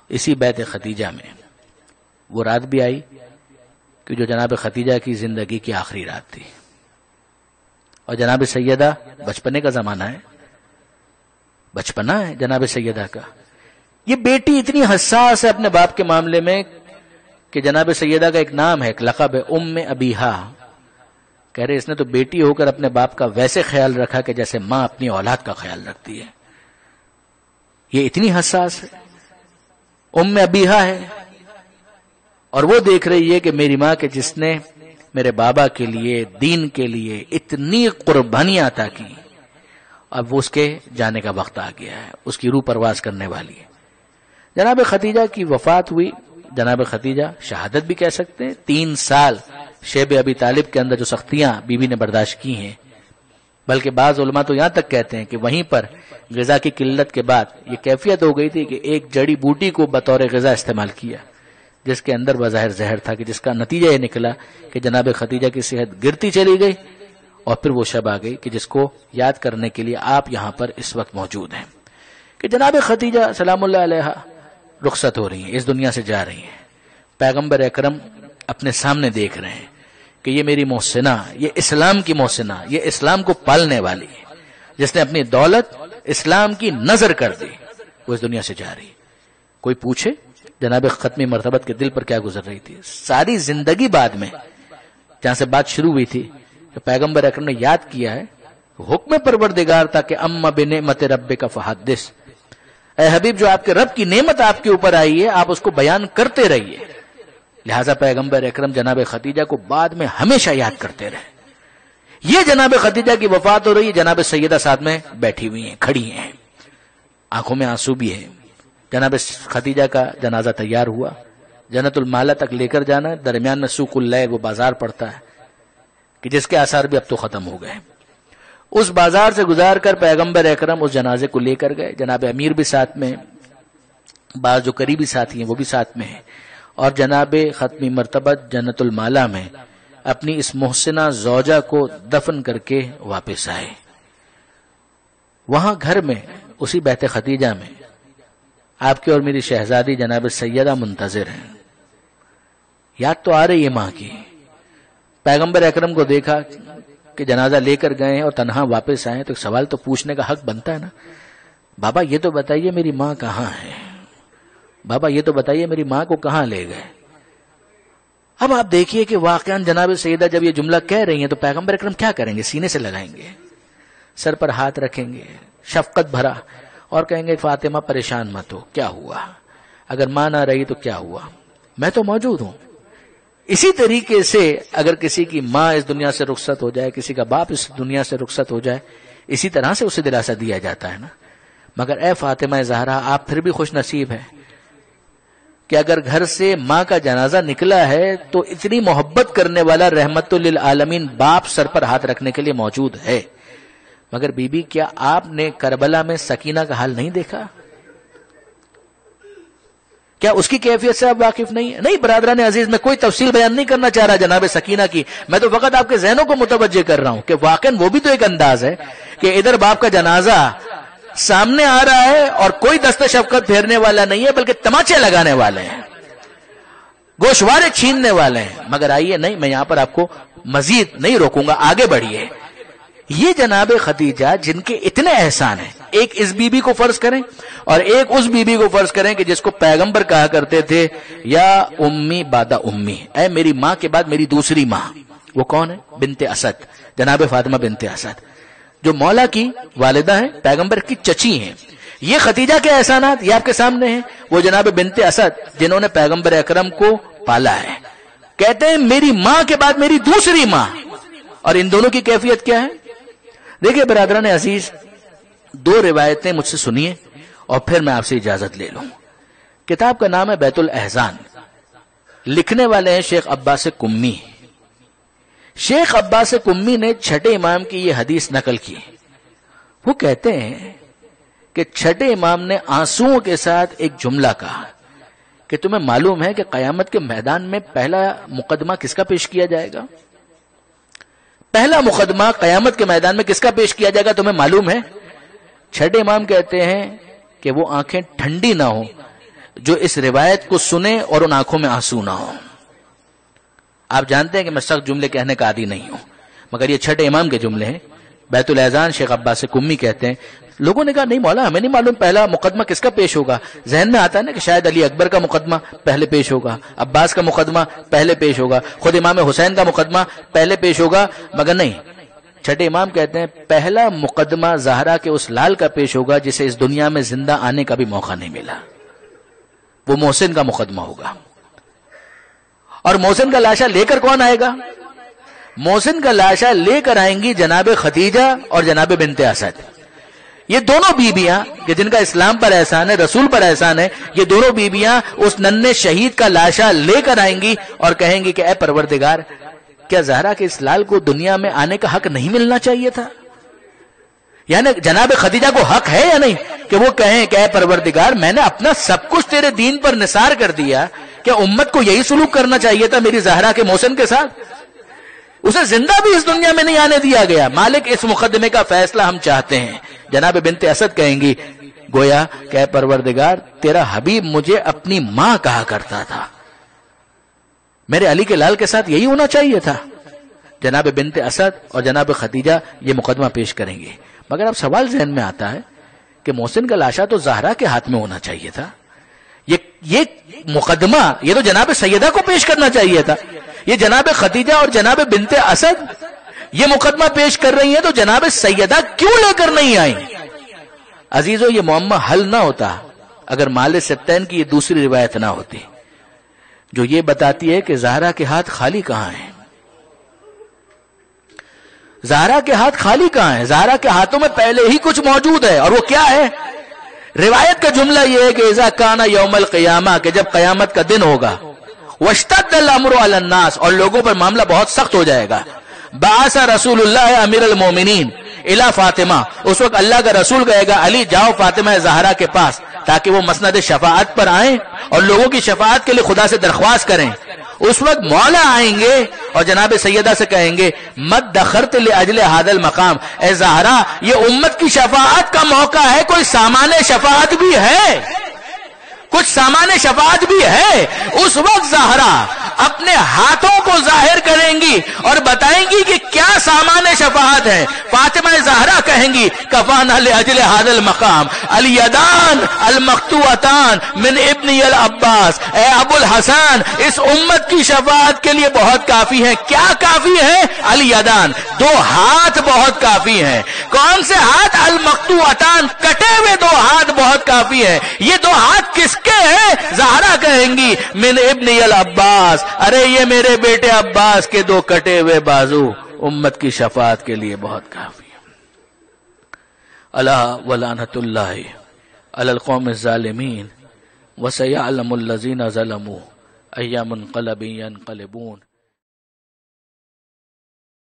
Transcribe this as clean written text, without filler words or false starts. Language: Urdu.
اسی بیت ختیجہ میں وہ رات بھی آئی کہ جو جناب ختیجہ کی زندگی کی آخری رات تھی، اور جناب سیدہ بچپنے کا زمانہ ہے، بچپنا ہے جناب سیدہ کا. یہ بیٹی اتنی حساس ہے اپنے باپ کے معاملے میں کہ جناب سیدہ کا ایک نام ہے، ایک لقب ہے، ام ابیہا. کہہ رہے اس نے تو بیٹی ہو کر اپنے باپ کا ویسے خیال رکھا کہ جیسے ماں اپنی اولاد کا خیال رکھتی ہے. یہ اتنی حساس ہے، ام ابیہا ہے، اور وہ دیکھ رہی ہے کہ میری ماں کے جس نے میرے بابا کے لیے، دین کے لیے اتنی قربانیاں عطا کی، اب وہ اس کے جانے کا وقت آ گیا ہے، اس کی روح پرواز کرنے والی ہے. جناب ختیجہ کی وفات ہوئی. جناب ختیجہ شہادت بھی کہہ سکتے ہیں. 3 سال شیب ابی طالب کے اندر جو سختیاں بیوی نے برداشت کی ہیں، بلکہ بعض علماء تو یہاں تک کہتے ہیں کہ وہیں پر غذا کی قلت کے بعد یہ کیفیت ہو گئی تھی کہ ایک جڑی بوٹی کو بطور غذا استعمال کیا جس کے اندر بظاہر زہر تھا، کہ جس کا نتیجہ یہ نکلا کہ جناب ختیجہ کی صحت گرتی چلی گئی. اور پھر وہ شب آ گئی کہ جس کو یاد کرنے کے لیے آپ یہاں پر اس وقت موجود ہیں، کہ جناب ختیجہ سلام اللہ علیہا رخصت ہو رہی ہیں، اس دنیا سے جا رہی ہیں. پیغمبر اکرم اپنے سامنے دیکھ رہے ہیں کہ یہ میری محسنہ، یہ اسلام کی محسنہ، یہ اسلام کو پالنے والی ہے، جس نے اپنی دولت اسلام کی نظر کر دی، وہ اس دنیا سے جا رہی ہے. کوئی پوچھے جناب ختمی مرتبت کے دل پر کیا گزر رہی تھی؟ ساری زندگی بعد میں جہاں سے بات شروع ہوئی تھی کہ پیغمبر اکرم نے یاد کیا ہے، حکم پروردگار تھا کہ اما بنعمت ربک فحدث، اے حبیب جو آپ کے رب کی نعمت آپ کے اوپر آئی ہے آپ اس کو بیان کرتے رہیے. لہذا پیغمبر اکرم جناب ختیجہ کو بعد میں ہمیشہ یاد کرتے رہے. یہ جناب ختیجہ کی وفات ہو رہی ہے، جناب سیدہ ساتھ میں بیٹھی ہوئی ہیں، کھڑی ہیں، آنکھوں میں آنسو بھی ہے. جناب ختیجہ کا جنازہ تیار ہوا، جنت المالا تک لے کر جانا. درمیان میں سوق اللیل وہ بازار پڑتا ہے کہ جس کے آثار بھی اب تو ختم ہو گئے. اس بازار سے گزار کر پیغمبر اکرم اس جنازے کو لے کر گئے. جناب امیر بھی ساتھ میں، بعض جو قریبی ساتھی ہیں وہ بھی ساتھ میں ہیں، اور جناب ختمی مرتبت جنت المالا میں اپنی اس محسنہ زوجہ کو دفن کر کے واپس آئے. وہاں گھر میں اسی بیت ختیجہ میں آپ کی اور میری شہزادی جناب سیدہ منتظر ہیں. یاد تو آ رہی ہے ماں کی. پیغمبر اکرم کو دیکھا کہ جنازہ لے کر گئے ہیں اور تنہا واپس آئے تو ایک سوال تو پوچھنے کا حق بنتا ہے نا، بابا یہ تو بتائیے میری ماں کہاں ہے، بابا یہ تو بتائیے میری ماں کو کہاں لے گئے. اب آپ دیکھیے کہ واقعاً جناب سیدہ جب یہ جملہ کہہ رہی ہیں تو پیغمبر اکرم کیا کریں گے؟ سینے سے لگائیں گے، سر پر ہاتھ رکھیں گے شفقت بھرا، اور کہیں گے فاطمہ پریشان مت ہو، کیا ہوا؟ اگر ماں نہ رہی تو کیا ہوا، میں تو موجود ہوں. اسی طریقے سے اگر کسی کی ماں اس دنیا سے رخصت ہو جائے، کسی کا باپ اس دنیا سے رخصت ہو جائے، اسی طرح سے اسے دلاسا دیا جاتا ہے نا. مگر اے فاطمہ زہرا آپ پھر بھی خوش نصیب ہیں کہ اگر گھر سے ماں کا جنازہ نکلا ہے تو اتنی محبت کرنے والا رحمت للعالمین باپ سر پر ہاتھ رکھنے کے لیے موجود ہے. مگر بی بی کیا آپ نے کربلا میں سکینہ کا حال نہیں دیکھا؟ کیا اس کی کیفیت سے آپ واقف نہیں ہیں؟ نہیں برادران عزیز، میں کوئی تفصیل بیان نہیں کرنا چاہ رہا جناب سکینہ کی، میں تو فقط آپ کے ذہنوں کو متوجہ کر رہا ہوں کہ واقعاً وہ بھی تو ایک انداز ہے کہ ادھر باپ کا جنازہ سامنے آ رہا ہے اور کوئی دست شفقت پھیرنے والا نہیں ہے بلکہ تماچے لگانے والے ہیں، گوشوارے چھیننے والے ہیں. مگر آئیے، نہیں میں یہاں پر آپ کو مزید نہیں روکوں گا، آگے بڑھیے. یہ جناب ختیجہ جن کے اتنے احسان ہیں، ایک اس بی بی کو فرض کریں اور ایک اس بی بی کو فرض کریں کہ جس کو پیغمبر کہا کرتے تھے یا امی بعد امی، اے میری ماں کے بعد میری دوسری ماں. وہ کون ہے؟ بنت اسد، جناب فاطمہ بنت اسد، جو مولا کی والدہ ہیں، پیغمبر کی چچی ہیں. یہ ختیجہ کے احسانات یہ آپ کے سامنے ہیں. وہ جناب بنت اسد جنہوں نے پیغمبر اکرم کو پالا ہے، کہتے ہیں میری ماں کے بعد میری دوسری ماں. اور ان دونوں کی کیفیت کیا ہے؟ دیکھیں برادران عزیز، 2 روایتیں مجھ سے سنیے اور پھر میں آپ سے اجازت لے لوں. کتاب کا نام ہے بیت الاحزان، لکھنے والے ہیں شیخ عباس کمی. شیخ عباس کمی نے چھٹے امام کی یہ حدیث نقل کی. وہ کہتے ہیں کہ چھٹے امام نے آنسوؤں کے ساتھ ایک جملہ کہا کہ تمہیں معلوم ہے کہ قیامت کے میدان میں پہلا مقدمہ کس کا پیش کیا جائے گا؟ پہلا مقدمہ قیامت کے میدان میں کس کا پیش کیا جائے گا تمہیں معلوم ہے؟ چھٹے امام کہتے ہیں کہ وہ آنکھیں ٹھنڈی نہ ہوں جو اس روایت کو سنے اور ان آنکھوں میں آنسو نہ ہو. آپ جانتے ہیں کہ میں سخت جملے کہنے کا عادی نہیں ہوں، مگر یہ چھٹے امام کے جملے ہیں. بیت الاذان شیخ عباس قمی کہتے ہیں، لوگوں نے کہا نہیں مولا ہمیں نہیں معلوم پہلا مقدمہ کس کا پیش ہوگا. ذہن میں آتا ہے نا کہ شاید علی اکبر کا مقدمہ پہلے پیش ہوگا، عباس کا مقدمہ پہلے پیش ہوگا، خود امام حسین کا مقدمہ پہلے پیش ہوگا، مگر نہیں. چھٹے امام کہتے ہیں پہلا مقدمہ زہرا کے اس لال کا پیش ہوگا جسے اس دنیا میں زندہ آنے کا بھی موقع نہیں ملا، وہ محسن کا مقدمہ ہوگا. اور محسن کا لاشا لے کر کون آئے گا؟ محسن کا لاشا لے کر آئیں گی جناب خدیجہ اور جناب بنت اسد. یہ دونوں بیویاں کہ جن کا اسلام پر احسان ہے، رسول پر احسان ہے، یہ دونوں بیویاں اس ننھے شہید کا لاشا لے کر آئیں گی اور کہیں گی کہ اے پروردگار، کیا زہرا کے اس لال کو دنیا میں آنے کا حق نہیں ملنا چاہیے تھا؟ یعنی جناب خدیجہ کو حق ہے یا نہیں کہ وہ کہیں کہ اے پروردگار میں نے اپنا سب کچھ تیرے دین پر نثار کر دیا، کیا امت کو یہی سلوک کرنا چاہیے تھا میری زہرا کے محسن کے ساتھ؟ اسے زندہ بھی اس دنیا میں نہیں آنے دیا گیا. مالک اس مقدمے کا فیصلہ ہم چاہتے ہیں. جناب بنت اسد کہیں گی گویا کہ اے پروردگار تیرا حبیب مجھے اپنی ماں کہا کرتا تھا، میرے علی کے لال کے ساتھ یہی ہونا چاہیے تھا. جناب بنت اسد اور جناب خدیجہ یہ مقدمہ پیش کریں گے. مگر اب سوال ذہن میں آتا ہے کہ محسن کا لاشا تو زہرا کے ہاتھ میں ہونا چاہیے تھا. یہ مقدمہ یہ تو جناب سیدہ کو پیش کرنا چاہیے تھا. یہ جناب خدیجہ اور جناب بنت اسد یہ مقدمہ پیش کر رہی ہیں تو جناب سیدہ کیوں لے کر نہیں آئیں؟ عزیزو یہ معمہ حل نہ ہوتا اگر مال سبتین کی یہ دوسری روایت نہ ہوتی جو یہ بتاتی ہے کہ زہرا کے ہاتھ خالی کہاں ہیں. زہرا کے ہاتھ خالی کہاں ہیں؟ زہرا کے ہاتھوں میں پہلے ہی کچھ موجود ہے، اور وہ کیا ہے؟ روایت کا جملہ یہ ہے کہ اذا کان یوم القیامہ، کہ جب قیامت کا دن ہوگا، واشتد الامر علی الناس، اور لوگوں پر معاملہ بہت سخت ہو جائے گا. بعث رسول اللہ امیر المومنین الی فاطمہ، اس وقت اللہ کا رسول کہے گا علی جاؤ فاطمہ زہرا کے پاس تاکہ وہ مسند شفاعت پر آئیں اور لوگوں کی شفاعت کے لیے خدا سے درخواست کریں. اس وقت مولا آئیں گے اور جناب سیدہ سے کہیں گے مد دخرت لاجل هذا المقام، اے زہرا یہ امت کی شفاعت کا موقع ہے، کوئی سامان شفاعت بھی ہے، کچھ سامان شفاعت بھی ہے. اس وقت زہرا اپنے ہاتھوں کو ظاہر کریں گی اور بتائیں گی کہ کیا سامان شفاعت ہے. فاطمہ زہرا کہیں گی کفانا لاجل هذا المقام الیدان المقطوعتان من ابن العباس، اے ابو الحسن اس امت کی شفاعت کے لیے بہت کافی ہے. کیا کافی ہے؟ الیدان، دو ہاتھ بہت کافی ہیں. کون سے ہاتھ؟ المقطوعتان، کٹے ہوئے دو ہاتھ بہت کافی ہیں. یہ دو ہاتھ کس کے ہیں؟ زہرا کہیں گی من ابن العباس، ارے یہ میرے بیٹے عباس کے دو کٹے ہوئے بازو امت کی شفاعت کے لیے بہت کافی ہے. الا ولعنۃ اللہ علی القوم الظالمین وسیعلم الذین ظلموا ای منقلب ینقلبون.